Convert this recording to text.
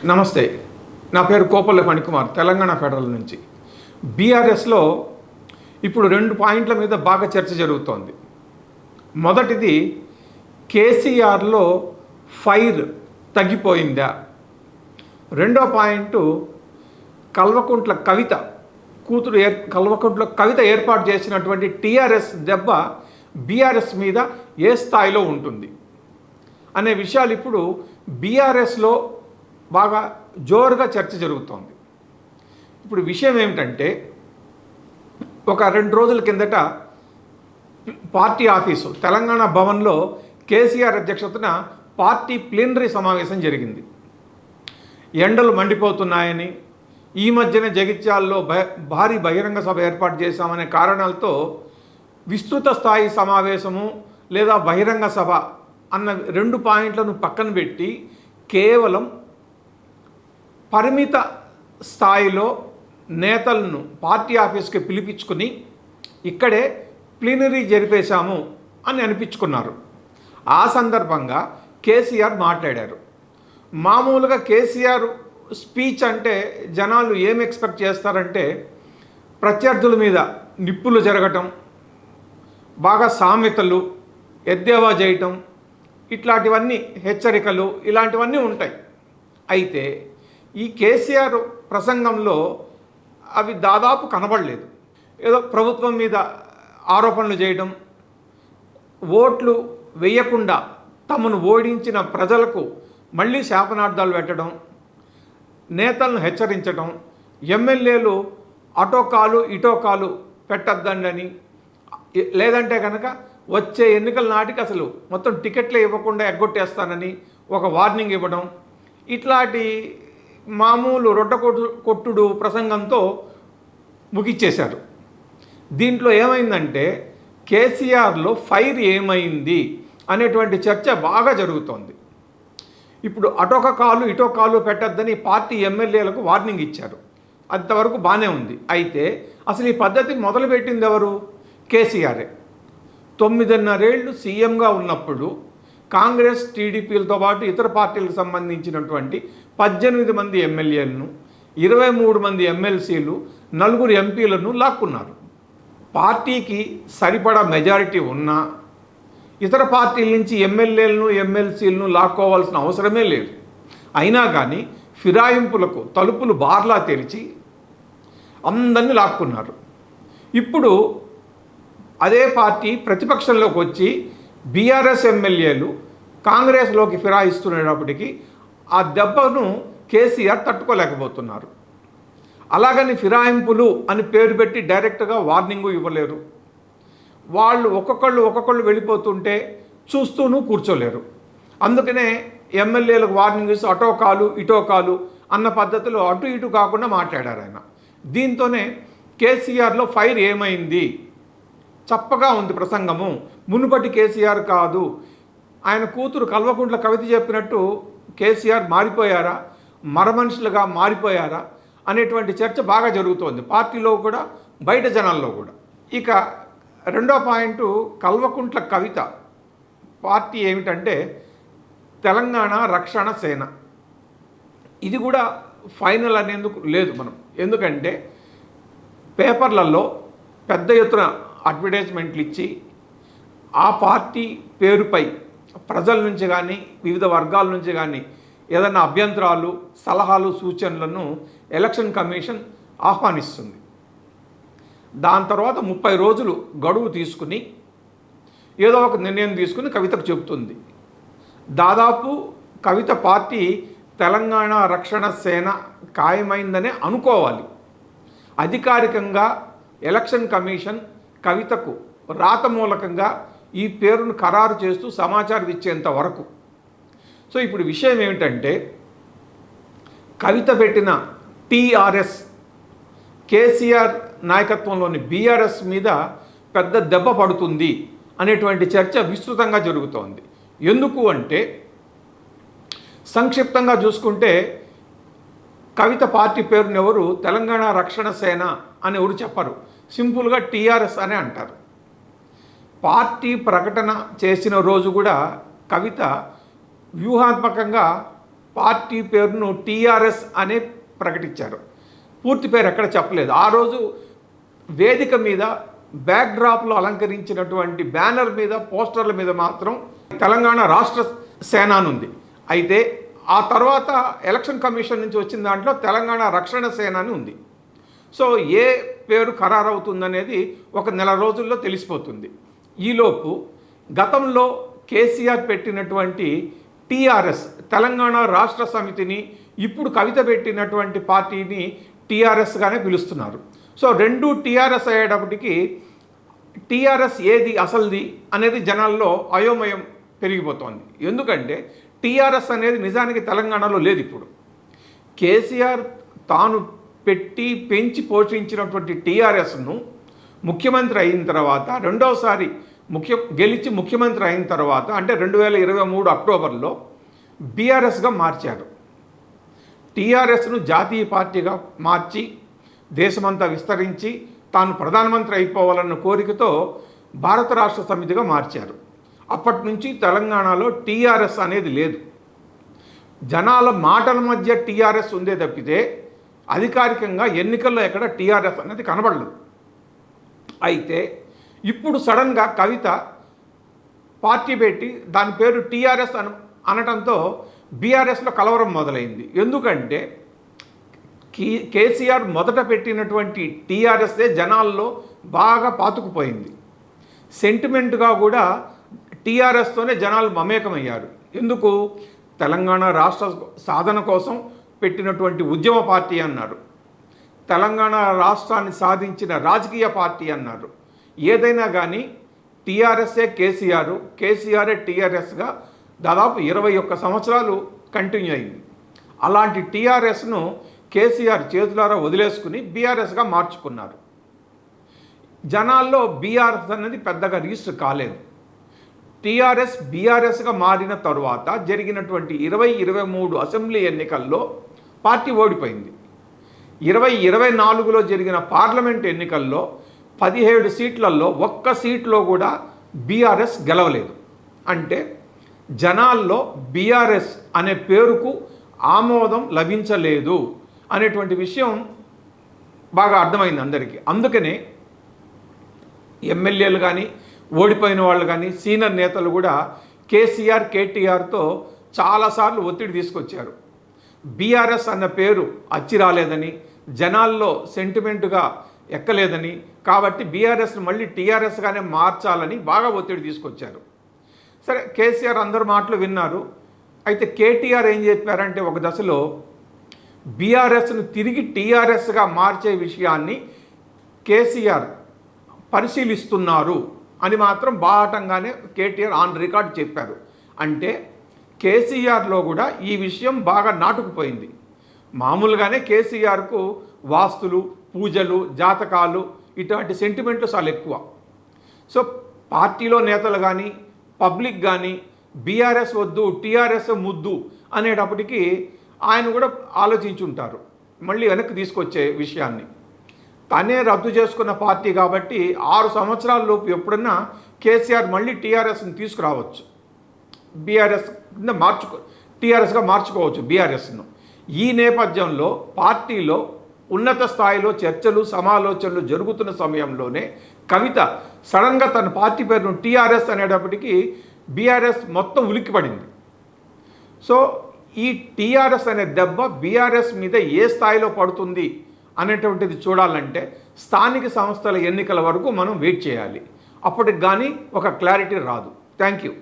నమస్తే. నా పేరు కోపల్ల ఫణికుమార్, తెలంగాణ ఫెడరల్ నుంచి. బీఆర్ఎస్లో ఇప్పుడు 2 పాయింట్ల మీద బాగా చర్చ జరుగుతోంది. మొదటిది, కేసీఆర్లో ఫైర్ తగ్గిపోయిందా? రెండో పాయింట్, కల్వకుంట్ల కవిత కూతురు కల్వకుంట్ల కవిత ఏర్పాటు చేసినటువంటి టీఆర్ఎస్ దెబ్బ బీఆర్ఎస్ మీద ఏ స్థాయిలో ఉంటుంది అనే విషయాలు ఇప్పుడు బీఆర్ఎస్లో బాగా జోరుగా చర్చ జరుగుతోంది. ఇప్పుడు విషయం ఏమిటంటే, ఒక 2 రోజుల కిందట పార్టీ ఆఫీసు తెలంగాణ భవన్లో కేసీఆర్ అధ్యక్షతన పార్టీ ప్లీనరీ సమావేశం జరిగింది. ఎండలు మండిపోతున్నాయని, ఈ మధ్యన జగిత్యాల్లో భారీ బహిరంగ సభ ఏర్పాటు చేశామనే కారణాలతో విస్తృత స్థాయి సమావేశము లేదా బహిరంగ సభ అన్న 2 పాయింట్లను పక్కన పెట్టి కేవలం పరిమిత స్థాయిలో నేతలను పార్టీ ఆఫీస్కి పిలిపించుకుని ఇక్కడే ప్లీనరీ జరిపేశాము అని అనిపించుకున్నారు. ఆ సందర్భంగా కేసీఆర్ మాట్లాడారు. మామూలుగా కేసీఆర్ స్పీచ్ అంటే జనాలు ఏం ఎక్స్పెక్ట్ చేస్తారంటే, ప్రత్యర్థుల మీద నిప్పులు జరగటం, బాగా సామెతలు, ఎద్దేవా చేయటం, ఇట్లాంటివన్నీ హెచ్చరికలు, ఇలాంటివన్నీ ఉంటాయి. అయితే ఈ కేసీఆర్ ప్రసంగంలో అవి దాదాపు కనబడలేదు. ఏదో ప్రభుత్వం మీద ఆరోపణలు చేయడం, ఓట్లు వేయకుండా తమను ఓడించిన ప్రజలకు మళ్ళీ శాపనార్థాలు పెట్టడం, నేతలను హెచ్చరించడం, ఎమ్మెల్యేలు అటో కాలు ఇటో కాలు పెట్టద్దండని, లేదంటే కనుక వచ్చే ఎన్నికల నాటికి అసలు మొత్తం టికెట్లే ఇవ్వకుండా ఎగ్గొట్టేస్తానని ఒక వార్నింగ్ ఇవ్వడం, ఇట్లాంటి మామూలు కొట్టుడు ప్రసంగంతో ముగిచ్చేశారు. దీంట్లో ఏమైందంటే, కేసీఆర్లో ఫైర్ ఏమైంది అనేటువంటి చర్చ బాగా జరుగుతోంది. ఇప్పుడు అటొక కాలు ఇటో కాలు పెట్టద్దని పార్టీ ఎమ్మెల్యేలకు వార్నింగ్ ఇచ్చారు. అంతవరకు బాగానే ఉంది. అయితే అసలు ఈ పద్ధతి మొదలుపెట్టింది ఎవరు? కేసీఆరే. 9.5 ఏళ్ళు సీఎంగా ఉన్నప్పుడు కాంగ్రెస్, టీడీపీలతో పాటు ఇతర పార్టీలకు సంబంధించినటువంటి 18 మంది ఎమ్మెల్యేలను, 23 మంది ఎమ్మెల్సీలు, 4 ఎంపీలను లాక్కున్నారు. పార్టీకి సరిపడా మెజారిటీ ఉన్నా ఇతర పార్టీల నుంచి ఎమ్మెల్యేలను, ఎమ్మెల్సీలను లాక్కోవాల్సిన అవసరమే లేదు. అయినా కానీ ఫిరాయింపులకు తలుపులు బార్లా తెరిచి అందరినీ లాక్కున్నారు. ఇప్పుడు అదే పార్టీ ప్రతిపక్షంలోకి వచ్చి బీఆర్ఎస్ ఎమ్మెల్యేలు కాంగ్రెస్లోకి ఫిరాయిస్తున్నప్పటికీ ఆ దెబ్బను కేసీఆర్ తట్టుకోలేకపోతున్నారు. అలాగని ఫిరాయింపులు అని పేరు పెట్టి డైరెక్ట్గా వార్నింగు ఇవ్వలేరు. వాళ్ళు ఒక్కొక్కళ్ళు వెళ్ళిపోతుంటే చూస్తూనూ కూర్చోలేరు. అందుకనే ఎమ్మెల్యేలకు వార్నింగ్ ఇస్తూ అటో కాలు ఇటో కాలు అన్న పద్ధతిలో అటు ఇటు కాకుండా మాట్లాడారు ఆయన. దీంతోనే కేసీఆర్లో ఫైర్ ఏమైంది? చప్పగా ఉంది ప్రసంగము. మునుపటి కేసీఆర్ కాదు. ఆయన కూతురు కల్వకుంట్ల కవిత చెప్పినట్టు కేసీఆర్ మారిపోయారా, మరమనుషులుగా మారిపోయారా అనేటువంటి చర్చ బాగా జరుగుతోంది, పార్టీలో కూడా బయట జనాల్లో కూడా. ఇక రెండో పాయింట్, కల్వకుంట్ల కవిత పార్టీ ఏమిటంటే తెలంగాణ రక్షణ సేన. ఇది కూడా ఫైనల్ అనేందుకు లేదు మనం. ఎందుకంటే పేపర్లలో పెద్ద ఎత్తున అడ్వర్టైజ్మెంట్లు ఇచ్చి ఆ పార్టీ పేరుపై ప్రజల నుంచి కానీ వివిధ వర్గాల నుంచి కానీ ఏదైనా అభ్యంతరాలు, సలహాలు, సూచనలను ఎలక్షన్ కమిషన్ ఆహ్వానిస్తుంది. దాని తర్వాత 30 రోజులు గడువు తీసుకుని ఏదో ఒక నిర్ణయం తీసుకుని కవితకు చెబుతుంది. దాదాపు కవిత పార్టీ తెలంగాణ రక్షణ సేన ఖాయమైందనే అనుకోవాలి. అధికారికంగా ఎలక్షన్ కమిషన్ కవితకు రాతమూలకంగా ఈ పేరును ఖరారు చేస్తూ సమాచారం ఇచ్చేంత వరకు. సో ఇప్పుడు విషయం ఏమిటంటే, కవిత పెట్టిన టీఆర్ఎస్ కేసీఆర్ నాయకత్వంలోని బీఆర్ఎస్ మీద పెద్ద దెబ్బ పడుతుంది అనేటువంటి చర్చ విస్తృతంగా జరుగుతోంది. ఎందుకు అంటే, సంక్షిప్తంగా చూసుకుంటే కవిత పార్టీ పేరుని ఎవరు తెలంగాణ రక్షణ సేన అని ఎవరు చెప్పరు. సింపుల్గా టీఆర్ఎస్ అని అంటారు. పార్టీ ప్రకటన చేసిన రోజు కూడా కవిత వ్యూహాత్మకంగా పార్టీ పేరును టీఆర్ఎస్ అనే ప్రకటించారు. పూర్తి పేరు ఎక్కడ చెప్పలేదు. ఆ రోజు వేదిక మీద బ్యాక్డ్రాప్లో అలంకరించినటువంటి బ్యానర్ మీద, పోస్టర్ల మీద మాత్రం తెలంగాణ రాష్ట్ర సేన ఉంది. అయితే ఆ తర్వాత ఎలక్షన్ కమిషన్ నుంచి వచ్చిన దాంట్లో తెలంగాణ రక్షణ సేన అని ఉంది. సో ఏ పేరు ఖరారవుతుందనేది ఒక నెల రోజుల్లో తెలిసిపోతుంది. ఈలోపు గతంలో కేసీఆర్ పెట్టినటువంటి టీఆర్ఎస్, తెలంగాణ రాష్ట్ర సమితిని, ఇప్పుడు కవిత పెట్టినటువంటి పార్టీని టీఆర్ఎస్గానే పిలుస్తున్నారు. సో రెండు టీఆర్ఎస్ అయ్యేటప్పటికి టీఆర్ఎస్ ఏది అసలుది అనేది జనాల్లో అయోమయం పెరిగిపోతోంది. ఎందుకంటే టీఆర్ఎస్ అనేది నిజానికి తెలంగాణలో లేదు. ఇప్పుడు కేసీఆర్ తాను పెట్టి పెంచి పోషించినటువంటి టీఆర్ఎస్ను ముఖ్యమంత్రి అయిన తర్వాత, రెండవసారి గెలిచి ముఖ్యమంత్రి అయిన తర్వాత, అంటే 2023 అక్టోబర్లో బీఆర్ఎస్గా మార్చారు. టీఆర్ఎస్ను జాతీయ పార్టీగా మార్చి దేశమంతా విస్తరించి తాను ప్రధానమంత్రి అయిపోవాలన్న కోరికతో భారత రాష్ట్ర సమితిగా మార్చారు. అప్పటి నుంచి తెలంగాణలో టీఆర్ఎస్ అనేది లేదు. జనాల మాటల మధ్య టీఆర్ఎస్ ఉందే తప్పితే అధికారికంగా ఎన్నికల్లో ఎక్కడ టీఆర్ఎస్ అనేది కనబడలేదు. అయితే ఇప్పుడు సడన్గా కవిత పార్టీ పెట్టి దాని పేరు టీఆర్ఎస్ అనటంతో బీఆర్ఎస్లో కలవరం మొదలైంది. ఎందుకంటే కేసీఆర్ మొదట పెట్టినటువంటి టీఆర్ఎస్ఏ జనాల్లో బాగా పాతుకుపోయింది. సెంటిమెంట్గా కూడా టీఆర్ఎస్తోనే జనాలు మమేకమయ్యారు. ఎందుకు? తెలంగాణ రాష్ట్ర సాధన కోసం పెట్టినటువంటి ఉద్యమ పార్టీ అన్నారు, తెలంగాణ రాష్ట్రాన్ని సాధించిన రాజకీయ పార్టీ అన్నారు. ఏదైనా కానీ టీఆర్ఎస్ఏ కేసీఆర్, కేసీఆర్ఏ టీఆర్ఎస్గా దాదాపు 21 సంవత్సరాలు కంటిన్యూ అయింది. అలాంటి టీఆర్ఎస్ను కేసీఆర్ చేతులారా వదిలేసుకుని బీఆర్ఎస్గా మార్చుకున్నారు. జనాల్లో బీఆర్ఎస్ అనేది పెద్దగా రిజిస్టర్ కాలేదు. టీఆర్ఎస్ బీఆర్ఎస్గా మారిన తరువాత జరిగినటువంటి 2023 అసెంబ్లీ ఎన్నికల్లో పార్టీ ఓడిపోయింది. 2024లో జరిగిన పార్లమెంట్ ఎన్నికల్లో 17 సీట్లలో ఒక్క సీట్లో కూడా బీఆర్ఎస్ గెలవలేదు. అంటే జనాల్లో బీఆర్ఎస్ అనే పేరుకు ఆమోదం లభించలేదు అనేటువంటి విషయం బాగా అర్థమైంది అందరికీ. అందుకనే ఎమ్మెల్యేలు కానీ, ఓడిపోయిన వాళ్ళు కానీ, సీనియర్ నేతలు కూడా కేసీఆర్, కేటీఆర్తో చాలాసార్లు ఒత్తిడి తీసుకొచ్చారు. బీఆర్ఎస్ అన్న పేరు అచ్చి రాలేదని, జనాల్లో సెంటిమెంటుగా ఎక్కలేదని, కాబట్టి బీఆర్ఎస్ను మళ్ళీ టీఆర్ఎస్గానే మార్చాలని బాగా ఒత్తిడి తీసుకొచ్చారు. సరే, కేసీఆర్ అందరు మాటలు విన్నారు. అయితే కేటీఆర్ ఏం చెప్పారంటే ఒక దశలో బీఆర్ఎస్ను తిరిగి టీఆర్ఎస్గా మార్చే విషయాన్ని కేసీఆర్ పరిశీలిస్తున్నారు అని మాత్రం బాహటంగానే కేటీఆర్ ఆన్ రికార్డ్ చెప్పారు. అంటే కేసీఆర్లో కూడా ఈ విషయం బాగా నాటుకుపోయింది. మామూలుగానే కేసీఆర్కు వాస్తులు, పూజలు, జాతకాలు ఇటువంటి సెంటిమెంట్లు చాలా ఎక్కువ. సో పార్టీలో నేతలు కానీ, పబ్లిక్ కానీ బీఆర్ఎస్ వద్దు, టీఆర్ఎస్ ముద్దు అనేటప్పటికీ ఆయన కూడా ఆలోచించుంటారు మళ్ళీ వెనక్కి తీసుకొచ్చే విషయాన్ని. తనే రద్దు చేసుకున్న పార్టీ కాబట్టి 6 సంవత్సరాల లోపు ఎప్పుడన్నా కేసీఆర్ మళ్ళీ టీఆర్ఎస్ని తీసుకురావచ్చు, టీఆర్ఎస్గా మార్చుకోవచ్చు బీఆర్ఎస్ను. ఈ నేపథ్యంలో పార్టీలో ఉన్నత స్థాయిలో చర్చలు, సమాలోచనలు జరుగుతున్న సమయంలోనే కవిత సడన్గా తన పార్టీ పేరును టీఆర్ఎస్ అనేటప్పటికీ బీఆర్ఎస్ మొత్తం ఉలిక్కిపడింది. సో ఈ టీఆర్ఎస్ అనే దెబ్బ బీఆర్ఎస్ మీద ఏ స్థాయిలో పడుతుంది అనేటువంటిది చూడాలంటే స్థానిక సంస్థల ఎన్నికల వరకు మనం వెయిట్ చేయాలి. అప్పటికి కానీ ఒక క్లారిటీ రాదు. Thank you.